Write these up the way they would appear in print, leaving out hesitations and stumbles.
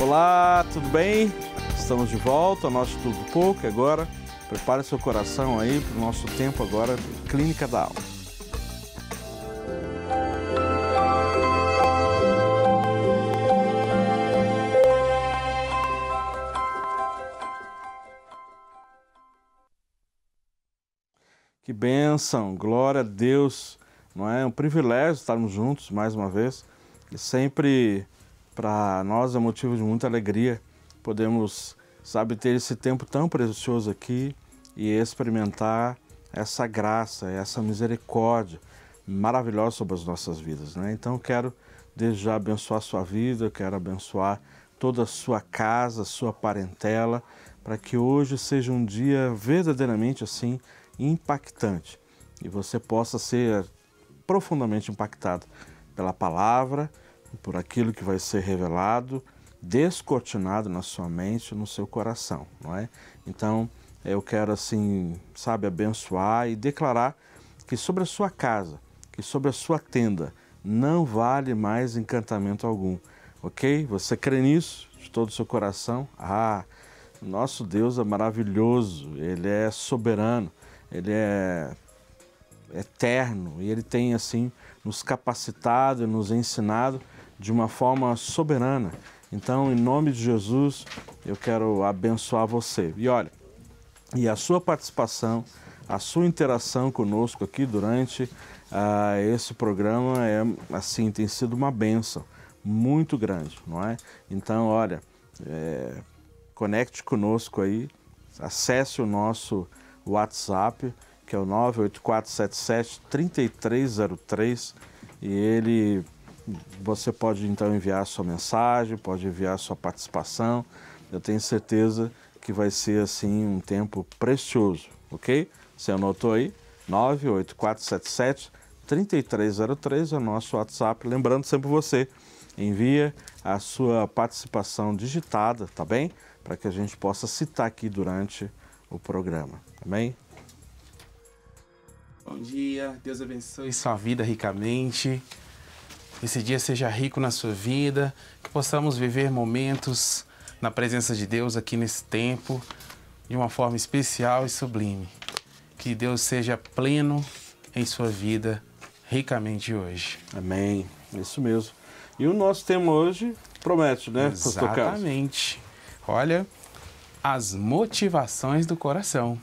Olá, tudo bem? Estamos de volta ao nosso Estudo Pouco. Agora, prepare seu coração aí para o nosso tempo agora de Clínica da Alma. Que bênção, glória a Deus. Não é um privilégio estarmos juntos mais uma vez e sempre para nós é motivo de muita alegria. Podemos, ter esse tempo tão precioso aqui e experimentar essa graça, essa misericórdia maravilhosa sobre as nossas vidas, né? Então quero desde já abençoar a sua vida, quero abençoar toda a sua casa, sua parentela, para que hoje seja um dia verdadeiramente assim impactante e você possa ser profundamente impactado pela palavra, por aquilo que vai ser revelado, descortinado na sua mente, no seu coração, não é? Então, eu quero assim, abençoar e declarar que sobre a sua casa, que sobre a sua tenda, não vale mais encantamento algum, ok? Você crê nisso de todo o seu coração? Nosso Deus é maravilhoso, Ele é soberano, Ele é eterno e Ele tem assim nos capacitado e nos ensinado de uma forma soberana. Então, em nome de Jesus, eu quero abençoar você. E olha, e a sua participação, a sua interação conosco aqui durante esse programa tem sido uma bênção muito grande, não é? Então, olha, conecte conosco aí, acesse o nosso WhatsApp, que é o 98477-3303, e você pode então enviar a sua mensagem, pode enviar a sua participação. Eu tenho certeza que vai ser assim um tempo precioso, ok? Você anotou aí? 98477-3303 é o nosso WhatsApp. Lembrando sempre você, envia a sua participação digitada, tá bem? Para que a gente possa citar aqui durante o programa, tá bem? Bom dia, Deus abençoe sua vida ricamente. Esse dia seja rico na sua vida, que possamos viver momentos na presença de Deus aqui nesse tempo, de uma forma especial e sublime. Que Deus seja pleno em sua vida ricamente hoje. Amém, isso mesmo. E o nosso tema hoje promete, né, pastor Carlos? Exatamente. Olha, as motivações do coração.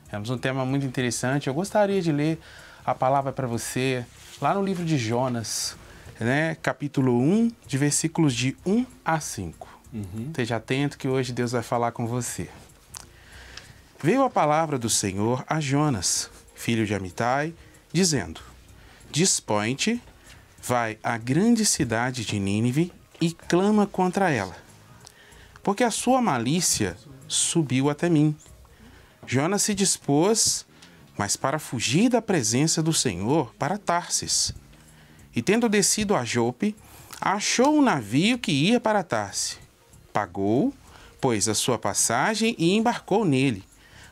Temos um tema muito interessante. Eu gostaria de ler a palavra para você lá no livro de Jonas, né? Capítulo 1, de versículos de 1 a 5. Esteja atento que hoje Deus vai falar com você. Veio a palavra do Senhor a Jonas, filho de Amitai, dizendo: Dispõe-te, vai à grande cidade de Nínive e clama contra ela, porque a sua malícia subiu até mim. Jonas se dispôs, mas para fugir da presença do Senhor, para Tarsis. E tendo descido a Jope, achou um navio que ia para Tarsis. Pagou, pôs a sua passagem e embarcou nele,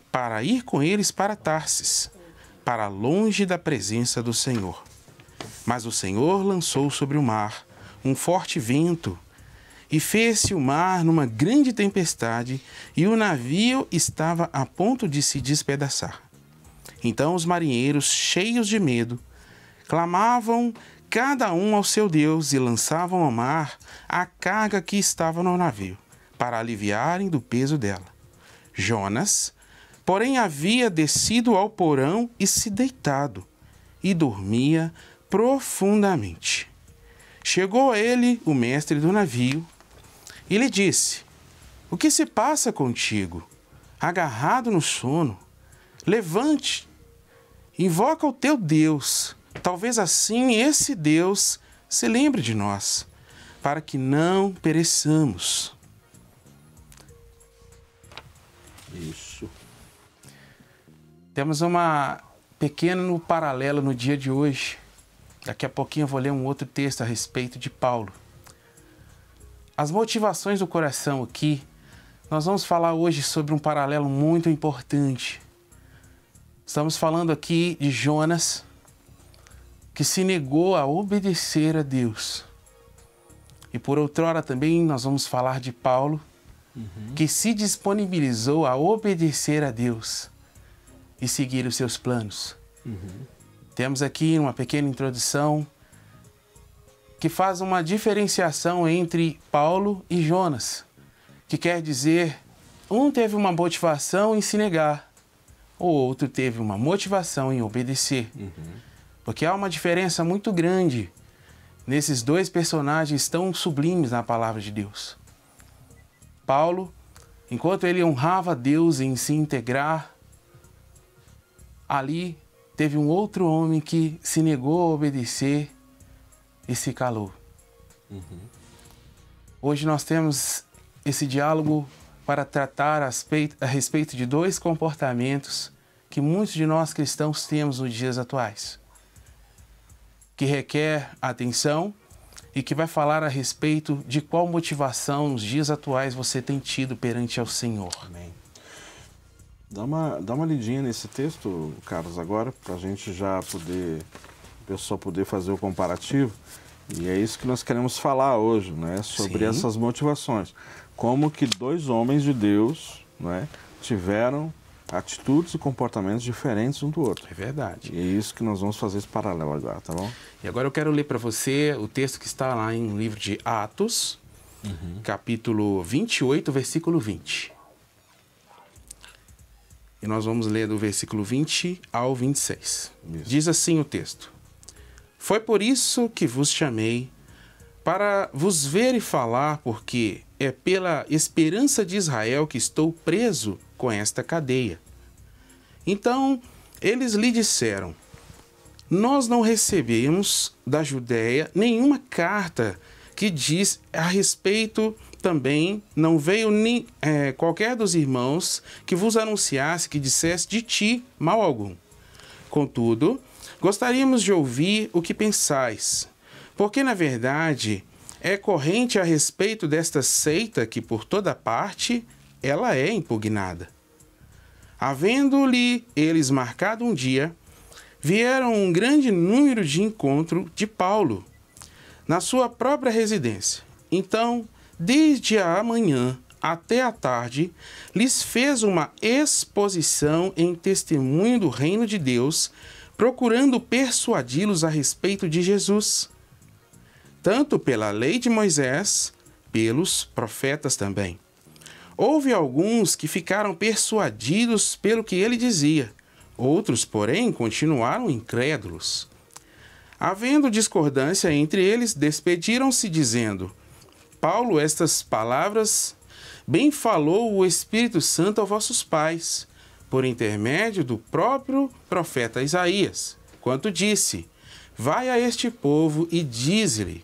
para ir com eles para Tarsis, para longe da presença do Senhor. Mas o Senhor lançou sobre o mar um forte vento, e fez-se o mar numa grande tempestade, e o navio estava a ponto de se despedaçar. Então os marinheiros, cheios de medo, clamavam cada um ao seu Deus e lançavam ao mar a carga que estava no navio, para aliviarem do peso dela. Jonas, porém, havia descido ao porão e se deitado, e dormia profundamente. Chegou a ele o mestre do navio e lhe disse: O que se passa contigo? Agarrado no sono, levante, invoca o teu Deus. Talvez assim esse Deus se lembre de nós, para que não pereçamos. Isso. Temos uma pequeno paralelo no dia de hoje. Daqui a pouquinho eu vou ler um outro texto a respeito de Paulo. As motivações do coração aqui, nós vamos falar hoje sobre um paralelo muito importante. Estamos falando aqui de Jonas, que se negou a obedecer a Deus. E por outrora também nós vamos falar de Paulo, que se disponibilizou a obedecer a Deus e seguir os seus planos. Temos aqui uma pequena introdução que faz uma diferenciação entre Paulo e Jonas, que quer dizer, um teve uma motivação em se negar, o outro teve uma motivação em obedecer. Porque há uma diferença muito grande nesses dois personagens tão sublimes na palavra de Deus. Paulo, enquanto ele honrava a Deus em se integrar, ali teve um outro homem que se negou a obedecer e se calou. Hoje nós temos esse diálogo para tratar a respeito de dois comportamentos que muitos de nós cristãos temos nos dias atuais, que requer atenção e que vai falar a respeito de qual motivação nos dias atuais você tem tido perante ao Senhor. Amém. Dá uma lidinha nesse texto, Carlos, agora, para a gente já poder, o pessoal poder fazer o comparativo. E é isso que nós queremos falar hoje, né? Sobre essas motivações. Como que dois homens de Deus, né, tiveram atitudes e comportamentos diferentes um do outro. É verdade. E é isso que nós vamos fazer esse paralelo agora, tá bom? E agora eu quero ler para você o texto que está lá em livro de Atos, capítulo 28, versículo 20. E nós vamos ler do versículo 20 ao 26. Isso. Diz assim o texto: Foi por isso que vos chamei, para vos ver e falar, porque é pela esperança de Israel que estou preso com esta cadeia. Então eles lhe disseram: Nós não recebemos da Judéia nenhuma carta que diz a respeito. Também não veio nem qualquer dos irmãos que vos anunciasse, que dissesse de ti mal algum. Contudo, gostaríamos de ouvir o que pensais, porque, na verdade, é corrente a respeito desta seita que, por toda parte, ela é impugnada. Havendo-lhe eles marcado um dia, vieram um grande número de encontro de Paulo, na sua própria residência. Então, desde a manhã até a tarde, lhes fez uma exposição em testemunho do reino de Deus, procurando persuadi-los a respeito de Jesus, tanto pela lei de Moisés, pelos profetas também. Houve alguns que ficaram persuadidos pelo que ele dizia, outros, porém, continuaram incrédulos. Havendo discordância entre eles, despediram-se, dizendo: Paulo, estas palavras bem falou o Espírito Santo aos vossos pais, por intermédio do próprio profeta Isaías, quanto disse: Vai a este povo e dize-lhe: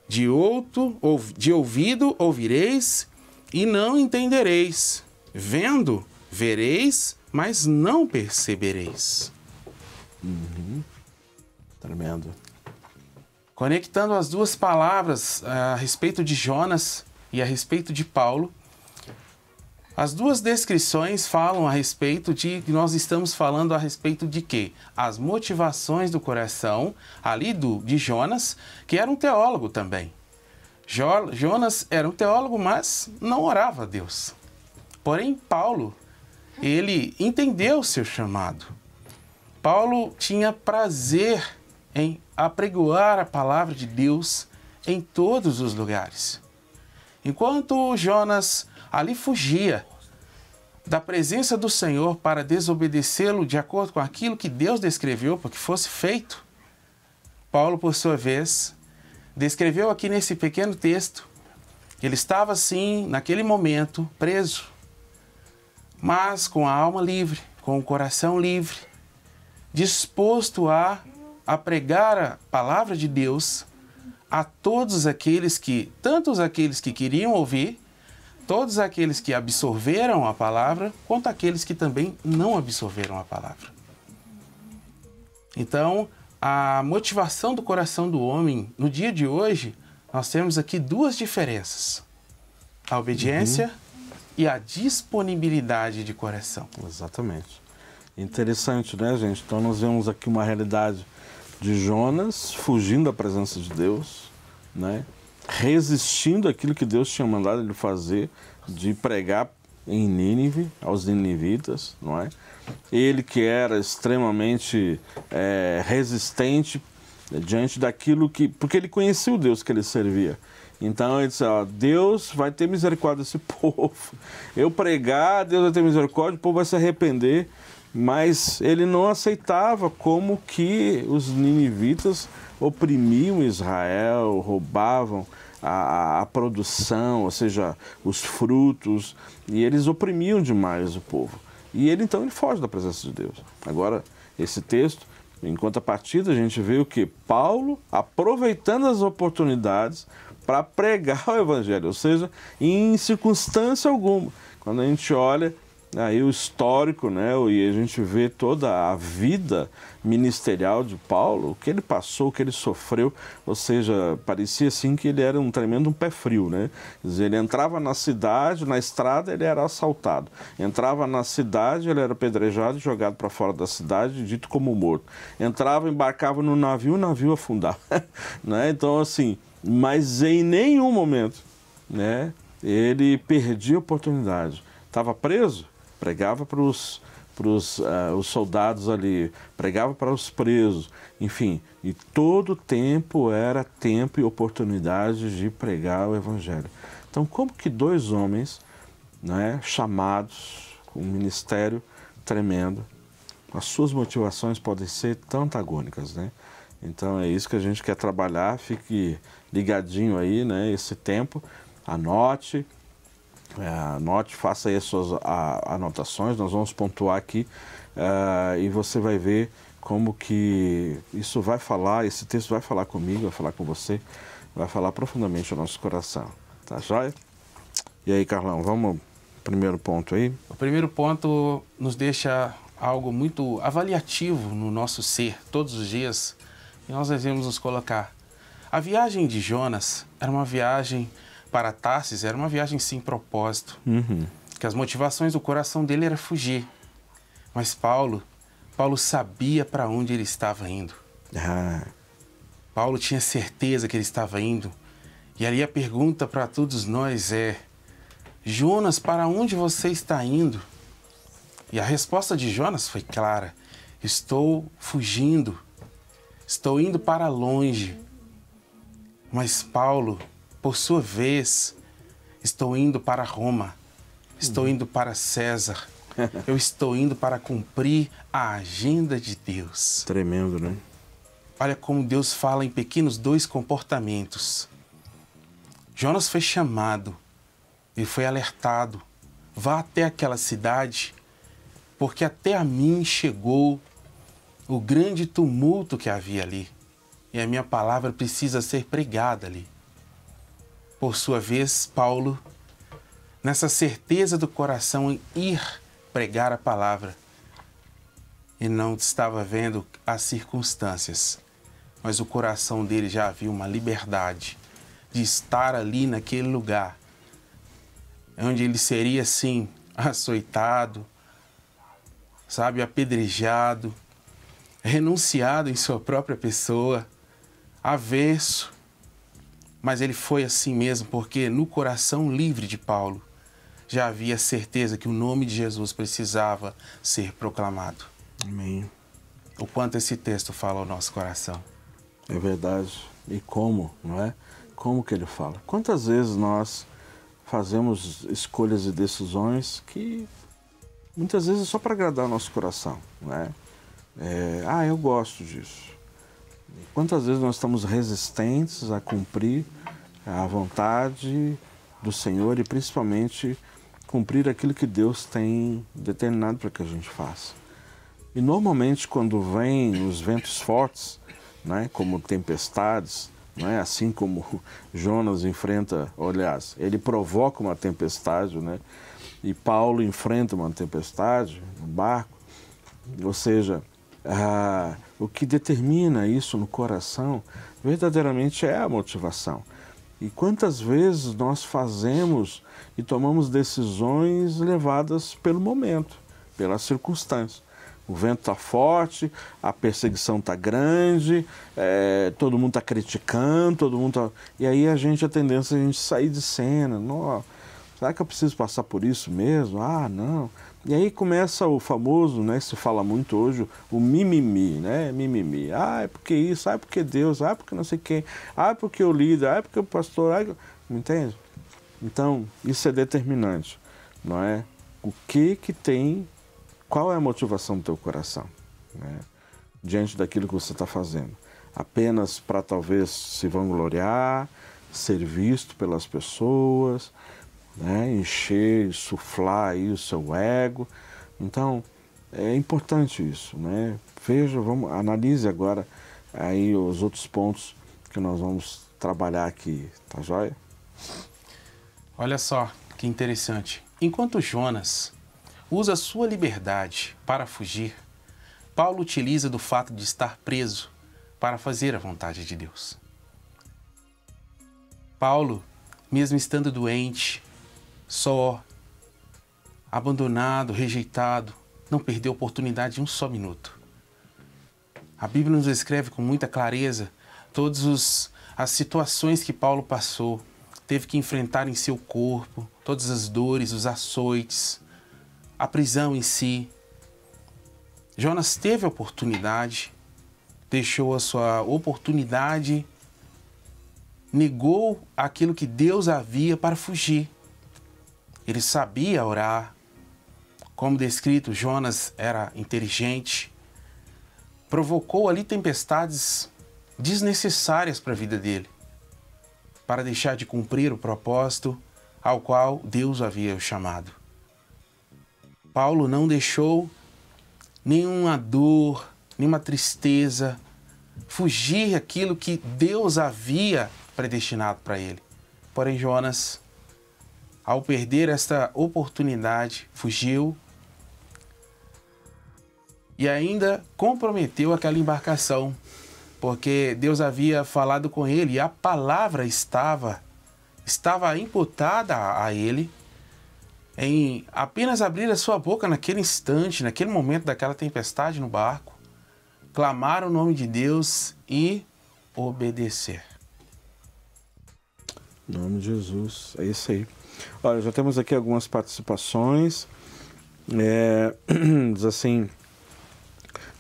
de ouvido ouvireis e não entendereis, vendo, vereis, mas não percebereis. Tremendo. Conectando as duas palavras a respeito de Jonas e a respeito de Paulo, as duas descrições falam a respeito de... Nós estamos falando a respeito de quê? As motivações do coração ali de Jonas, que era um teólogo também. Jonas era um teólogo, mas não orava a Deus. Porém, Paulo, ele entendeu o seu chamado. Paulo tinha prazer em apregoar a palavra de Deus em todos os lugares. Enquanto Jonas ali fugia da presença do Senhor para desobedecê-lo de acordo com aquilo que Deus descreveu para que fosse feito, Paulo, por sua vez, descreveu aqui nesse pequeno texto que ele estava, sim, naquele momento, preso, mas com a alma livre, com o coração livre, disposto a pregar a palavra de Deus a todos aqueles que, tanto aqueles que queriam ouvir, todos aqueles que absorveram a palavra, quanto aqueles que também não absorveram a palavra. Então, a motivação do coração do homem, no dia de hoje, nós temos aqui duas diferenças: a obediência e a disponibilidade de coração. Exatamente. Interessante, né, gente? Então, nós vemos aqui uma realidade de Jonas fugindo da presença de Deus, né? resistindo àquilo que Deus tinha mandado ele fazer, de pregar em Nínive, aos ninivitas, não é? Ele que era extremamente resistente diante daquilo que... Porque ele conhecia o Deus que ele servia. Então ele disse, ó, Deus vai ter misericórdia desse povo. Eu pregar, Deus vai ter misericórdia, o povo vai se arrepender. Mas ele não aceitava como que os ninivitas oprimiam Israel, roubavam a produção, ou seja, os frutos, e eles oprimiam demais o povo. E ele então ele foge da presença de Deus. Agora, esse texto, em contrapartida, a gente vê o que? Paulo aproveitando as oportunidades para pregar o evangelho, ou seja, em circunstância alguma. Quando a gente olha aí o histórico, né, e a gente vê toda a vida ministerial de Paulo, o que ele passou, o que ele sofreu, ou seja, parecia assim que ele era um tremendo pé frio, né? Quer dizer, ele entrava na cidade, na estrada ele era assaltado, entrava na cidade, ele era apedrejado e jogado para fora da cidade, dito como morto. Entrava, embarcava no navio, o navio afundava, né? Então assim, mas em nenhum momento, né, ele perdia a oportunidade. Estava preso? Pregava para os soldados ali, pregava para os presos, enfim, e todo tempo era tempo e oportunidade de pregar o evangelho. Então, como que dois homens, né, chamados com um ministério tremendo, as suas motivações podem ser tão antagônicas, né? Então é isso que a gente quer trabalhar, fique ligadinho aí, né, esse tempo, anote, faça aí as suas anotações, nós vamos pontuar aqui e você vai ver como que isso vai falar, esse texto vai falar comigo, vai falar com você, vai falar profundamente ao nosso coração, tá joia? E aí, Carlão, vamos ao primeiro ponto aí? O primeiro ponto nos deixa algo muito avaliativo no nosso ser, todos os dias, e nós devemos nos colocar. A viagem de Jonas era uma viagem para Tarsis, era uma viagem sem propósito, que as motivações do coração dele era fugir. Mas Paulo sabia para onde ele estava indo. Paulo tinha certeza que ele estava indo. E ali a pergunta para todos nós é: Jonas, para onde você está indo? E a resposta de Jonas foi clara: estou fugindo, estou indo para longe. Mas Paulo, por sua vez, estou indo para Roma, estou indo para César, eu estou indo para cumprir a agenda de Deus. Tremendo, né? Olha como Deus fala em pequenos dois comportamentos. Jonas foi chamado, ele foi alertado, vá até aquela cidade, porque até a mim chegou o grande tumulto que havia ali, e a minha palavra precisa ser pregada ali. Por sua vez, Paulo, nessa certeza do coração em ir pregar a palavra, e não estava vendo as circunstâncias, mas o coração dele já havia uma liberdade de estar ali naquele lugar, onde ele seria, sim, açoitado, sabe, apedrejado, renunciado em sua própria pessoa, avesso. Mas ele foi assim mesmo, porque no coração livre de Paulo já havia certeza que o nome de Jesus precisava ser proclamado. Amém. O quanto esse texto fala ao nosso coração. É verdade. E como, não é? Como que ele fala? Quantas vezes nós fazemos escolhas e decisões que muitas vezes é só para agradar o nosso coração, não é? Eu gosto disso. Quantas vezes nós estamos resistentes a cumprir a vontade do Senhor e principalmente cumprir aquilo que Deus tem determinado para que a gente faça. E normalmente quando vêm os ventos fortes, né, como tempestades, né, assim como Jonas enfrenta, aliás, ele provoca uma tempestade, né, e Paulo enfrenta uma tempestade no barco, ou seja, o que determina isso no coração verdadeiramente é a motivação. E quantas vezes nós fazemos e tomamos decisões levadas pelo momento, pelas circunstâncias. o vento está forte, a perseguição está grande, todo mundo está criticando, todo mundo tá... E aí a tendência é a gente sair de cena. Não, será que eu preciso passar por isso mesmo? Ah, não. E aí começa o famoso, né, se fala muito hoje, o mimimi, né? Mimimi. Ah, é porque isso, ah, é porque Deus, ah, é porque não sei quem, ah, é porque o líder, ah, é porque o pastor, ah, entende? Então, isso é determinante, não é? O que tem, qual é a motivação do teu coração, né? Diante daquilo que você está fazendo. Apenas para talvez se vangloriar, ser visto pelas pessoas, né? Encher, insuflar aí o seu ego. Então, é importante isso, né? Veja, analise agora aí os outros pontos que nós vamos trabalhar aqui, tá joia? Olha só que interessante. Enquanto Jonas usa sua liberdade para fugir, Paulo utiliza do fato de estar preso para fazer a vontade de Deus. Paulo, mesmo estando doente, só, abandonado, rejeitado, não perdeu a oportunidade de um só minuto. A Bíblia nos descreve com muita clareza todas as situações que Paulo passou, teve que enfrentar em seu corpo, todas as dores, os açoites, a prisão em si. Jonas teve a oportunidade, deixou a sua oportunidade, negou aquilo que Deus havia para fugir. Ele sabia orar. Como descrito, Jonas era inteligente. Provocou ali tempestades desnecessárias para a vida dele, para deixar de cumprir o propósito ao qual Deus havia o chamado. Paulo não deixou nenhuma dor, nenhuma tristeza fugir aquilo que Deus havia predestinado para ele. Porém, Jonas, ao perder esta oportunidade, fugiu e ainda comprometeu aquela embarcação, porque Deus havia falado com ele e a palavra estava imputada a ele em apenas abrir a sua boca naquele instante, naquele momento daquela tempestade no barco, clamar o nome de Deus e obedecer. Em nome de Jesus, é isso aí. Olha, já temos aqui algumas participações. Diz assim,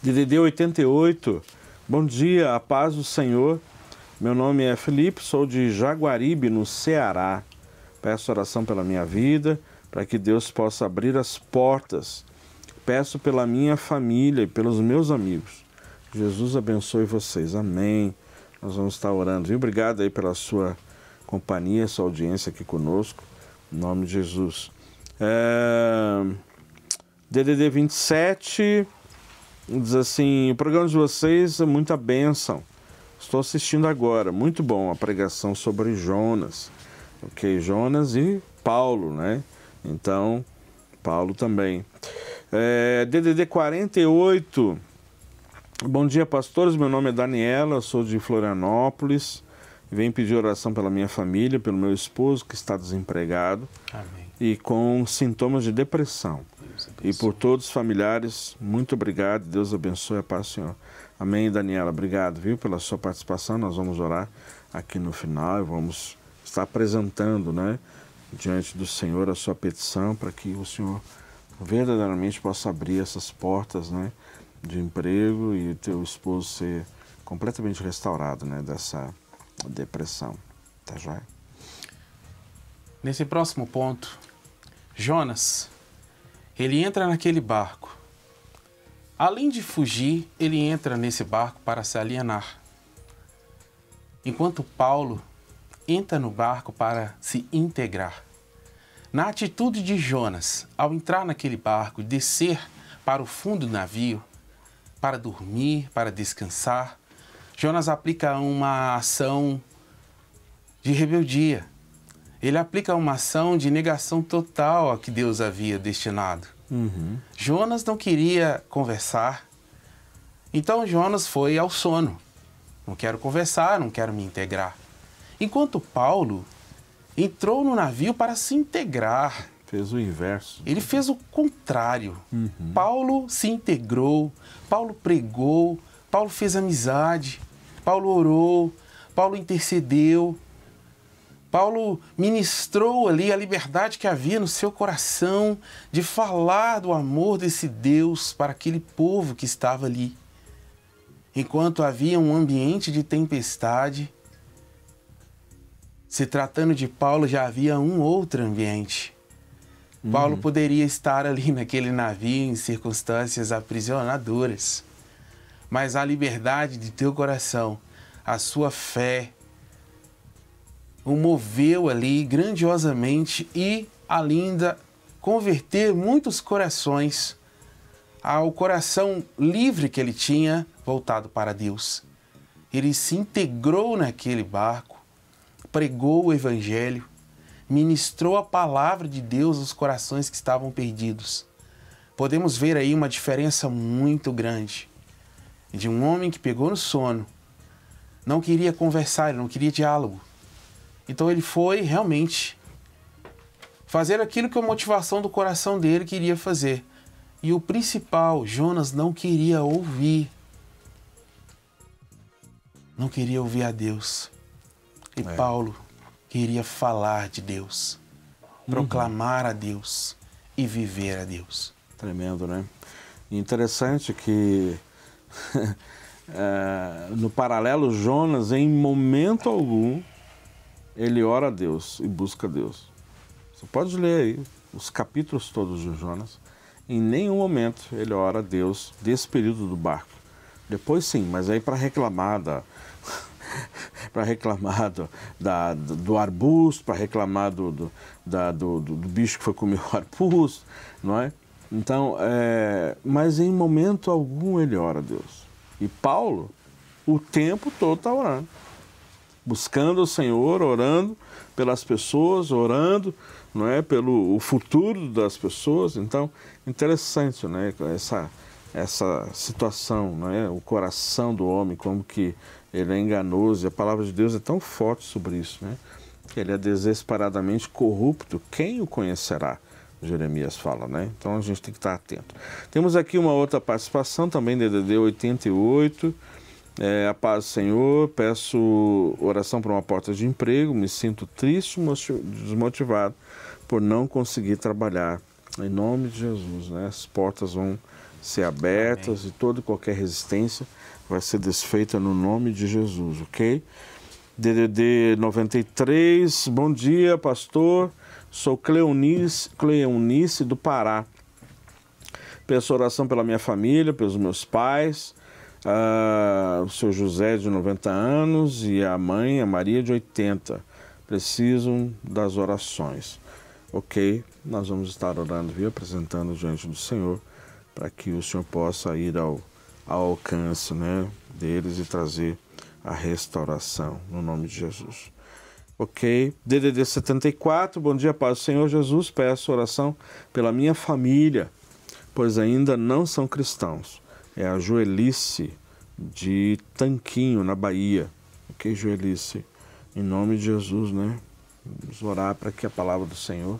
DDD 88, bom dia, a paz do Senhor. Meu nome é Felipe, sou de Jaguaribe, no Ceará. Peço oração pela minha vida, para que Deus possa abrir as portas. Peço pela minha família e pelos meus amigos. Jesus abençoe vocês. Amém. Nós vamos estar orando. Viu? Obrigado aí pela sua companhia, sua audiência aqui conosco. Em nome de Jesus. DDD 27 diz assim, o programa de vocês é muita bênção. Estou assistindo agora. Muito bom a pregação sobre Jonas. Ok, Jonas e Paulo, né? Então, Paulo também. DDD 48. Bom dia, pastores. Meu nome é Daniela, sou de Florianópolis. Venho pedir oração pela minha família, pelo meu esposo que está desempregado. Amém. E com sintomas de depressão. E por todos os familiares, muito obrigado. Deus abençoe, a paz do Senhor. Amém, Daniela. Obrigado, viu, pela sua participação. Nós vamos orar aqui no final e vamos estar apresentando, né, diante do Senhor a sua petição para que o Senhor verdadeiramente possa abrir essas portas, né, de emprego e o teu esposo ser completamente restaurado, né, dessa depressão. Tá joia? Nesse próximo ponto, Jonas, ele entra naquele barco. Além de fugir, ele entra nesse barco para se alienar. Enquanto Paulo entra no barco para se integrar. Na atitude de Jonas, ao entrar naquele barco, descer para o fundo do navio, para dormir, para descansar, Jonas aplica uma ação de rebeldia. Ele aplica uma ação de negação total a que Deus havia destinado. Jonas não queria conversar, então Jonas foi ao sono. Não quero conversar, não quero me integrar. Enquanto Paulo entrou no navio para se integrar, Fez o inverso. Ele fez o contrário. Paulo se integrou, Paulo pregou, Paulo fez amizade, Paulo orou, Paulo intercedeu, Paulo ministrou ali a liberdade que havia no seu coração de falar do amor desse Deus para aquele povo que estava ali. Enquanto havia um ambiente de tempestade, se tratando de Paulo, já havia um outro ambiente. Paulo poderia estar ali naquele navio em circunstâncias aprisionadoras, mas a liberdade de teu coração, a sua fé, o moveu ali grandiosamente e ainda converter muitos corações ao coração livre que ele tinha voltado para Deus. Ele se integrou naquele barco, pregou o Evangelho, ministrou a palavra de Deus aos corações que estavam perdidos. Podemos ver aí uma diferença muito grande de um homem que pegou no sono, não queria conversar, não queria diálogo. Então ele foi realmente fazer aquilo que a motivação do coração dele queria fazer. E o principal, Jonas não queria ouvir. Não queria ouvir a Deus. E Paulo queria falar de Deus, proclamar a Deus e viver a Deus. Tremendo, né? E interessante que, no paralelo, Jonas, em momento algum, ele ora a Deus e busca Deus. Você pode ler aí os capítulos todos de Jonas. Em nenhum momento ele ora a Deus desse período do barco. Depois sim, mas aí para reclamar do arbusto, para reclamar do bicho que foi comer o arbusto, não é? Então, mas em momento algum ele ora a Deus. E Paulo, o tempo todo está orando, buscando o Senhor, orando pelas pessoas, orando, não é, pelo o futuro das pessoas. Então, interessante, né, essa situação, não é, o coração do homem, como que ele é enganoso, e a palavra de Deus é tão forte sobre isso, né? Que ele é desesperadamente corrupto, quem o conhecerá? Jeremias fala, né? Então a gente tem que estar atento. Temos aqui uma outra participação, também DDD 88, a paz do Senhor, peço oração para uma porta de emprego, me sinto triste, desmotivado por não conseguir trabalhar. Em nome de Jesus, né? As portas vão ser abertas. Amém. E toda e qualquer resistência vai ser desfeita no nome de Jesus, ok? DDD 93, bom dia, pastor, sou Cleonice do Pará. Peço oração pela minha família, pelos meus pais, o seu José de 90 anos e a mãe, a Maria de 80. Precisam das orações. Ok, nós vamos estar orando, viu? Apresentando diante do Senhor, para que o Senhor possa ir ao alcance, né, deles e trazer a restauração, no nome de Jesus. Ok, DDD 74, bom dia, paz do Senhor Jesus, peço oração pela minha família, pois ainda não são cristãos. É a Joelice de Tanquinho, na Bahia. Ok, Joelice, em nome de Jesus, né? Vamos orar para que a palavra do Senhor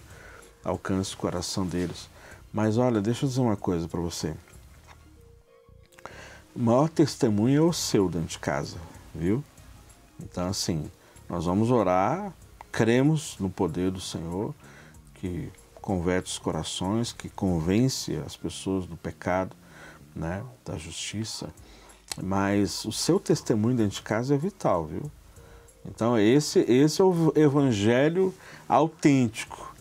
alcance o coração deles. Mas olha, deixa eu dizer uma coisa para você. O maior testemunho é o seu dentro de casa, viu? Então, assim, nós vamos orar, cremos no poder do Senhor, que converte os corações, que convence as pessoas do pecado, né, da justiça. Mas o seu testemunho dentro de casa é vital, viu? Então, esse é o evangelho autêntico,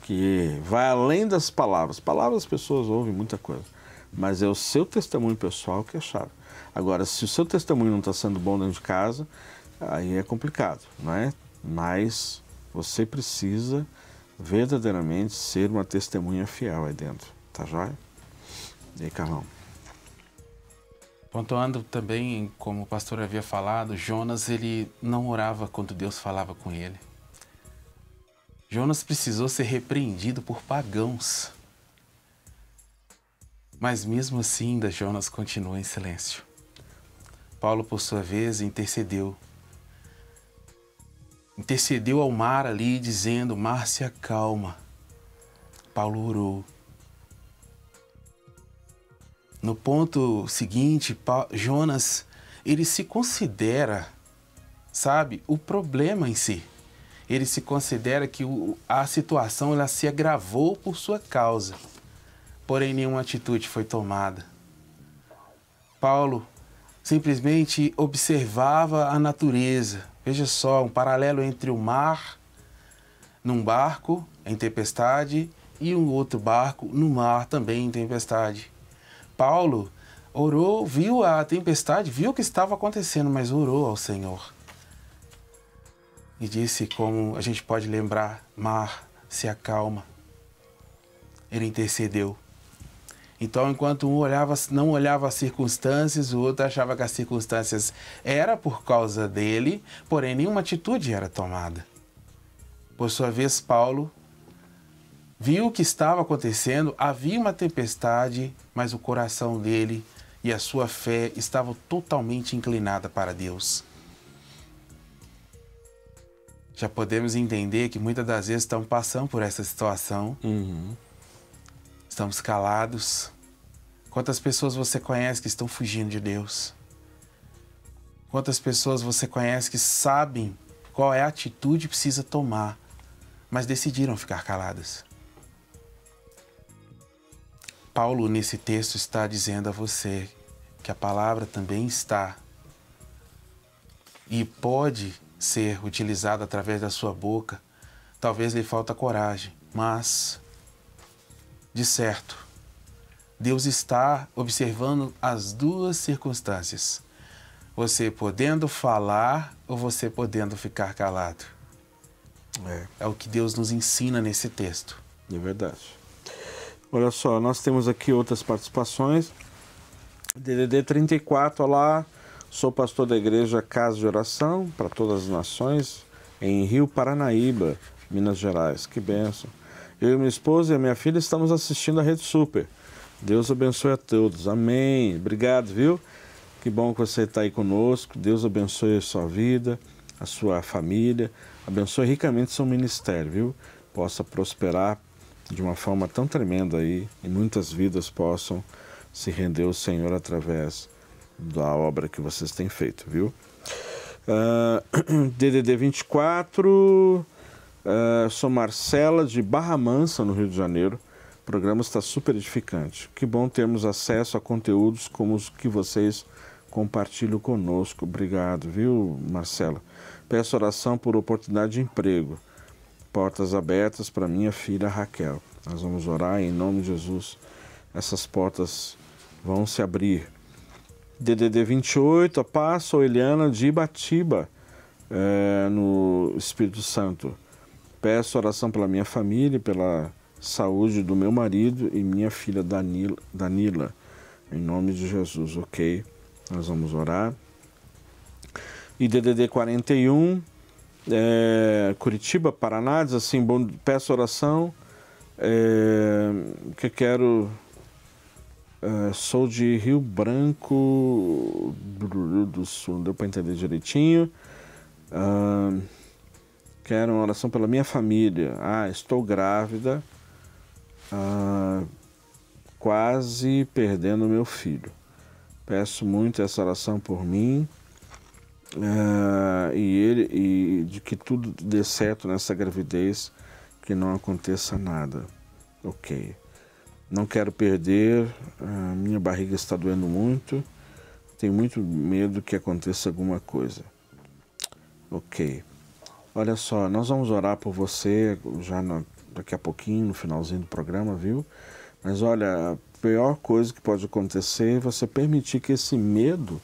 que vai além das palavras. Palavras as pessoas ouvem muita coisa, mas é o seu testemunho pessoal que é chave. Agora, se o seu testemunho não está sendo bom dentro de casa, aí é complicado, não é? Mas você precisa verdadeiramente ser uma testemunha fiel aí dentro, tá joia? E aí, Carlão? Pontuando também, como o pastor havia falado, Jonas, ele não orava quando Deus falava com ele. Jonas precisou ser repreendido por pagãos. Mas mesmo assim, ainda Jonas continua em silêncio. Paulo, por sua vez, intercedeu. Intercedeu ao mar ali, dizendo: mar se acalma. Paulo orou. No ponto seguinte, Jonas, ele se considera, sabe, o problema em si. Ele se considera que a situação ela se agravou por sua causa. Porém, nenhuma atitude foi tomada. Paulo simplesmente observava a natureza. Veja só, um paralelo entre o mar, num barco em tempestade, e um outro barco no mar também em tempestade. Paulo orou, viu a tempestade, viu o que estava acontecendo, mas orou ao Senhor. E disse, como a gente pode lembrar, mar, se acalma. Ele intercedeu. Então, enquanto um não olhava as circunstâncias, o outro achava que as circunstâncias eram por causa dele, porém nenhuma atitude era tomada. Por sua vez, Paulo viu o que estava acontecendo, havia uma tempestade, mas o coração dele e a sua fé estavam totalmente inclinadas para Deus. Já podemos entender que muitas das vezes estamos passando por essa situação. Estamos calados. Quantas pessoas você conhece que estão fugindo de Deus? Quantas pessoas você conhece que sabem qual é a atitude que precisa tomar, mas decidiram ficar caladas? Paulo, nesse texto, está dizendo a você que a palavra também está e pode ser utilizada através da sua boca. Talvez lhe falta coragem, mas, de certo, Deus está observando as duas circunstâncias. Você podendo falar ou você podendo ficar calado. É o que Deus nos ensina nesse texto. É verdade. Olha só, nós temos aqui outras participações. DDD 34, olá, sou pastor da igreja Casa de Oração para Todas as Nações, em Rio Paranaíba, Minas Gerais. Que bênção. Eu e minha esposa e a minha filha estamos assistindo a Rede Super. Deus abençoe a todos. Amém. Obrigado, viu? Que bom que você está aí conosco. Deus abençoe a sua vida, a sua família. Abençoe ricamente seu ministério, viu? Possa prosperar de uma forma tão tremenda aí e muitas vidas possam se render ao Senhor através da obra que vocês têm feito, viu? DDD 24, sou Marcela de Barra Mansa, no Rio de Janeiro. O programa está super edificante. Que bom termos acesso a conteúdos como os que vocês compartilham conosco. Obrigado, viu, Marcela? Peço oração por oportunidade de emprego. Portas abertas para minha filha Raquel. Nós vamos orar em nome de Jesus. Essas portas vão se abrir. DDD 28, a paz, sou Eliana de Ibatiba, no Espírito Santo. Peço oração pela minha família, pela saúde do meu marido e minha filha Danila. Em nome de Jesus, ok? Nós vamos orar. E DDD 41, Curitiba, Paraná, diz assim, peço oração, que quero, sou de Rio Branco do Sul, não deu para entender direitinho, quero uma oração pela minha família, estou grávida, quase perdendo meu filho, peço muito essa oração por mim, e de que tudo dê certo nessa gravidez, que não aconteça nada. Ok. Não quero perder, minha barriga está doendo muito, tenho muito medo que aconteça alguma coisa. Ok. Olha só, nós vamos orar por você já daqui a pouquinho, no finalzinho do programa, viu? Mas olha, a pior coisa que pode acontecer é você permitir que esse medo,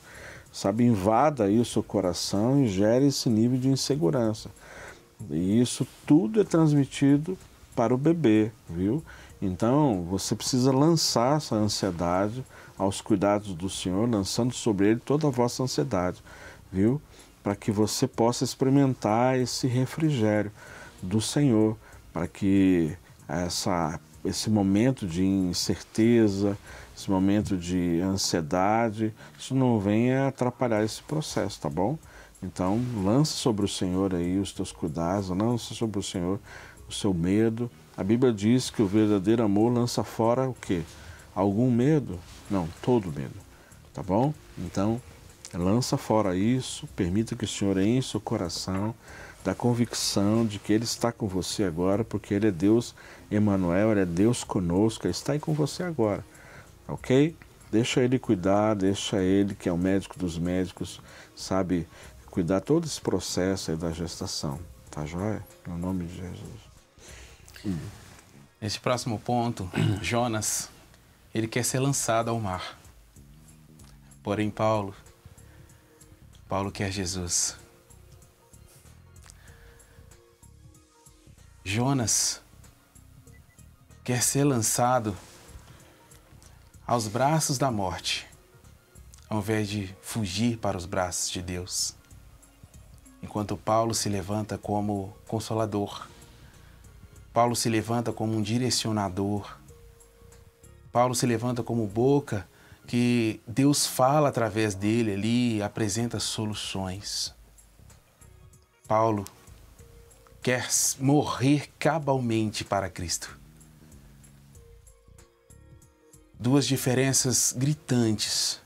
sabe, invada aí o seu coração e gere esse nível de insegurança. E isso tudo é transmitido para o bebê, viu? Então, você precisa lançar essa ansiedade aos cuidados do Senhor, lançando sobre Ele toda a vossa ansiedade, viu? Para que você possa experimentar esse refrigério do Senhor, para que esse momento de incerteza, esse momento de ansiedade, isso não venha atrapalhar esse processo, tá bom? Então, lança sobre o Senhor aí os teus cuidados, lança sobre o Senhor o seu medo, A Bíblia diz que o verdadeiro amor lança fora o quê? Algum medo? Não, todo medo. Tá bom? Então, lança fora isso, permita que o Senhor enche seu coração da convicção de que Ele está com você agora, porque Ele é Deus Emanuel, Ele é Deus conosco, Ele está aí com você agora, ok? Deixa Ele cuidar, deixa Ele, que é o médico dos médicos, sabe, cuidar todo esse processo aí da gestação, tá joia? No nome de Jesus. Nesse próximo ponto, Jonas, ele quer ser lançado ao mar. Porém, Paulo quer Jesus. Jonas quer ser lançado aos braços da morte, ao invés de fugir para os braços de Deus. Enquanto Paulo se levanta como consolador, Paulo se levanta como um direcionador, Paulo se levanta como boca que Deus fala através dele ali e apresenta soluções. Paulo quer morrer cabalmente para Cristo. Duas diferenças gritantes.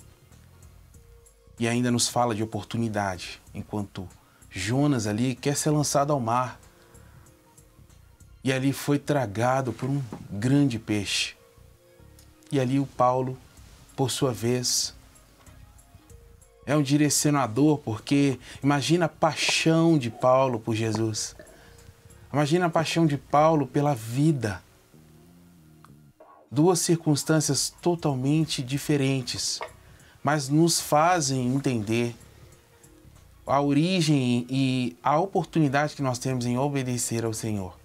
E ainda nos fala de oportunidade, enquanto Jonas ali quer ser lançado ao mar. E ali foi tragado por um grande peixe. E ali o Paulo, por sua vez, é um direcionador, porque imagina a paixão de Paulo por Jesus. Imagina a paixão de Paulo pela vida. Duas circunstâncias totalmente diferentes, mas nos fazem entender a origem e a oportunidade que nós temos em obedecer ao Senhor.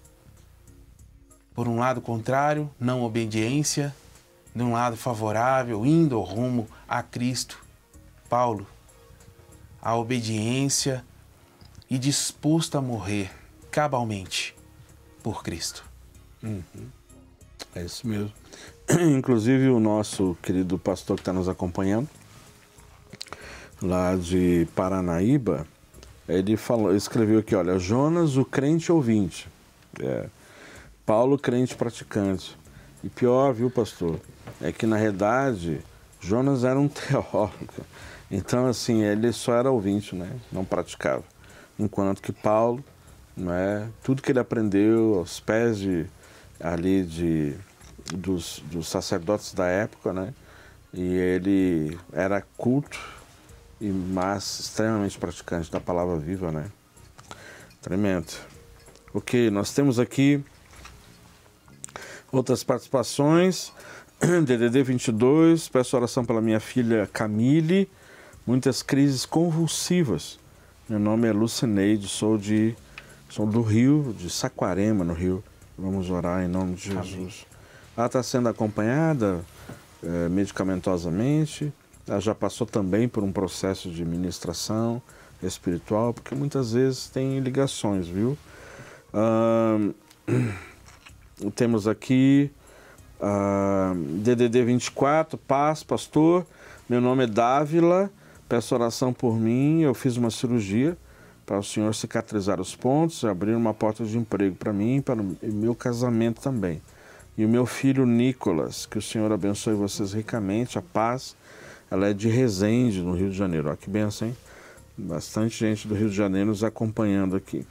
Por um lado contrário, não obediência, de um lado favorável, indo rumo a Cristo. Paulo, a obediência e disposto a morrer cabalmente por Cristo. É isso mesmo. Inclusive o nosso querido pastor que está nos acompanhando, lá de Paranaíba, ele escreveu aqui, olha, Jonas, o crente ouvinte, Paulo, crente praticante. E pior, viu, pastor, é que na realidade Jonas era um teólogo. Então, assim, ele só era ouvinte, né? Não praticava. Enquanto que Paulo, tudo que ele aprendeu aos pés dos sacerdotes da época, né? E ele era culto, mas extremamente praticante da palavra viva, né? Tremendo. Ok, nós temos aqui outras participações. DDD 22, peço oração pela minha filha Camille, muitas crises convulsivas. Meu nome é Lucineide, sou do Rio, de Saquarema, no Rio. Vamos orar em nome de Jesus. Amém. Ela está sendo acompanhada medicamentosamente. Ela já passou também por um processo de ministração espiritual, porque muitas vezes tem ligações, viu? Temos aqui DDD 24, paz, pastor. Meu nome é Dávila, peço oração por mim. Eu fiz uma cirurgia para o Senhor cicatrizar os pontos, abrir uma porta de emprego para mim e para o meu casamento também. E o meu filho Nicolas, que o Senhor abençoe vocês ricamente, a paz. Ela é de Resende, no Rio de Janeiro. Olha que benção, hein? Bastante gente do Rio de Janeiro nos acompanhando aqui.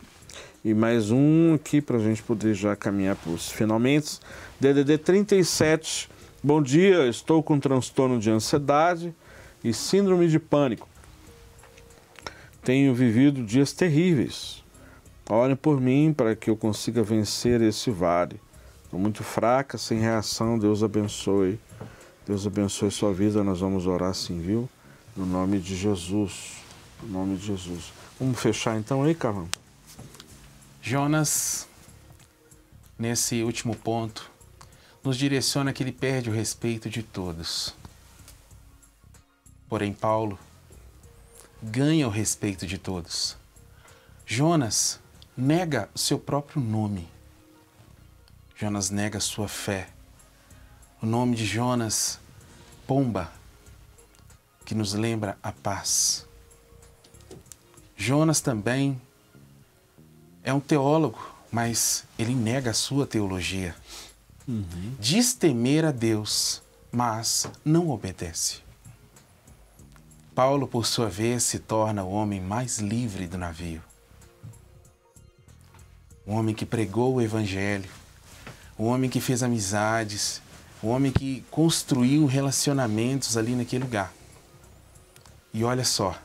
E mais um aqui para a gente poder já caminhar para os finalmente. DDD 37. Bom dia, estou com transtorno de ansiedade e síndrome de pânico. Tenho vivido dias terríveis. Orem por mim para que eu consiga vencer esse vale. Estou muito fraca, sem reação. Deus abençoe. Deus abençoe sua vida. Nós vamos orar assim, viu? No nome de Jesus. No nome de Jesus. Vamos fechar então aí, Carlão? Jonas, nesse último ponto, nos direciona que ele perde o respeito de todos. Porém, Paulo ganha o respeito de todos. Jonas nega o seu próprio nome. Jonas nega sua fé. O nome de Jonas, pomba, que nos lembra a paz. Jonas também é um teólogo, mas ele nega a sua teologia. Diz temer a Deus, mas não obedece. Paulo, por sua vez, se torna o homem mais livre do navio. O homem que pregou o evangelho, o homem que fez amizades, o homem que construiu relacionamentos ali naquele lugar. E olha só,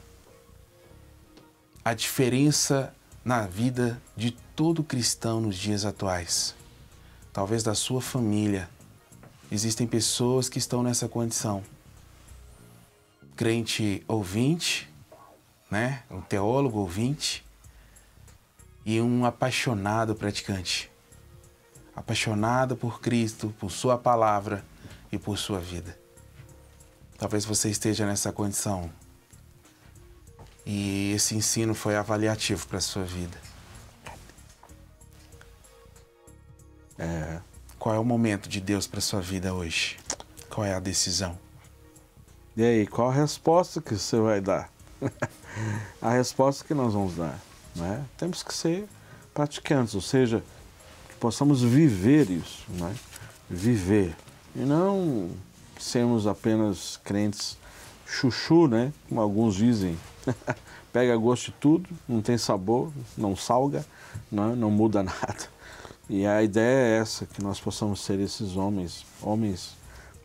a diferença na vida de todo cristão nos dias atuais, talvez da sua família. Existem pessoas que estão nessa condição. Crente ouvinte, né? Um teólogo ouvinte e um apaixonado praticante. Apaixonado por Cristo, por sua palavra e por sua vida. Talvez você esteja nessa condição. E esse ensino foi avaliativo para a sua vida. Qual é o momento de Deus para a sua vida hoje? Qual é a decisão? E aí, qual a resposta que você vai dar? A resposta que nós vamos dar, né? Temos que ser praticantes, ou seja, que possamos viver isso, né? Viver. E não sermos apenas crentes chuchu, né? Como alguns dizem. Pega gosto de tudo, não tem sabor, não salga, não muda nada. E a ideia é essa, que nós possamos ser esses homens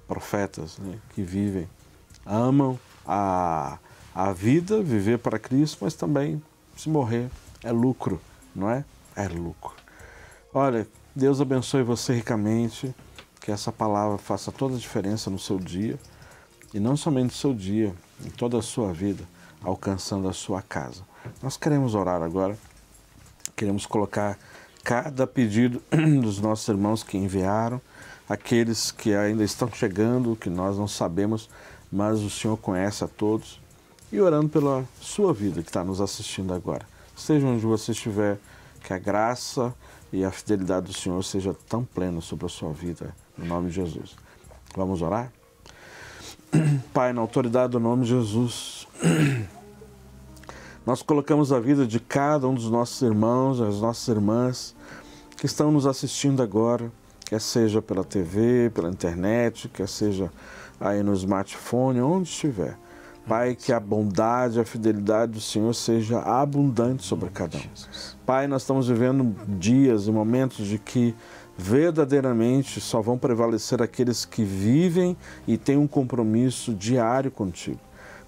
profetas, né? Que vivem, amam a vida, viver para Cristo, mas também, se morrer, é lucro, não é? É lucro. Olha, Deus abençoe você ricamente, que essa palavra faça toda a diferença no seu dia, e não somente no seu dia, em toda a sua vida, alcançando a sua casa. Nós queremos orar agora, queremos colocar cada pedido dos nossos irmãos que enviaram, aqueles que ainda estão chegando, que nós não sabemos, mas o Senhor conhece a todos, e orando pela sua vida que está nos assistindo agora. Seja onde você estiver, que a graça e a fidelidade do Senhor seja tão plena sobre a sua vida, no nome de Jesus. Vamos orar? Pai, na autoridade do nome de Jesus, nós colocamos a vida de cada um dos nossos irmãos, as nossas irmãs que estão nos assistindo agora, quer seja pela TV, pela internet, quer seja aí no smartphone, onde estiver. Pai, que a bondade, a fidelidade do Senhor seja abundante sobre cada um. Pai, nós estamos vivendo dias e momentos de que verdadeiramente só vão prevalecer aqueles que vivem e têm um compromisso diário contigo.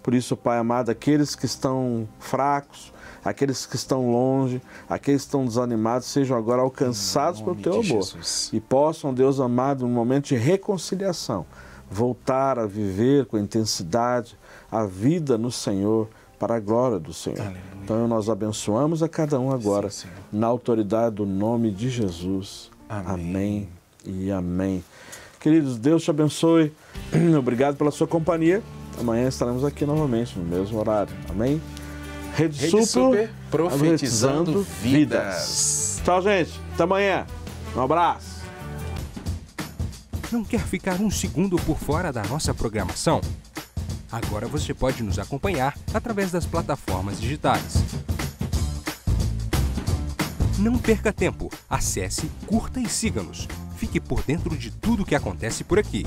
Por isso, Pai amado, aqueles que estão fracos, aqueles que estão longe, aqueles que estão desanimados, sejam agora alcançados pelo Teu amor e possam, Deus amado, num momento de reconciliação, voltar a viver com intensidade a vida no Senhor, para a glória do Senhor. Aleluia. Então, nós abençoamos a cada um agora, sim, na autoridade do nome de Jesus. Amém e amém. Queridos, Deus te abençoe. Obrigado pela sua companhia. Amanhã estaremos aqui novamente, no mesmo horário. Amém? Rede Super, profetizando vidas. Tchau, gente. Até amanhã. Um abraço. Não quer ficar um segundo por fora da nossa programação? Agora você pode nos acompanhar através das plataformas digitais. Não perca tempo. Acesse, curta e siga-nos. Fique por dentro de tudo o que acontece por aqui.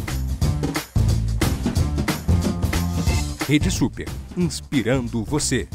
Rede Super, inspirando você.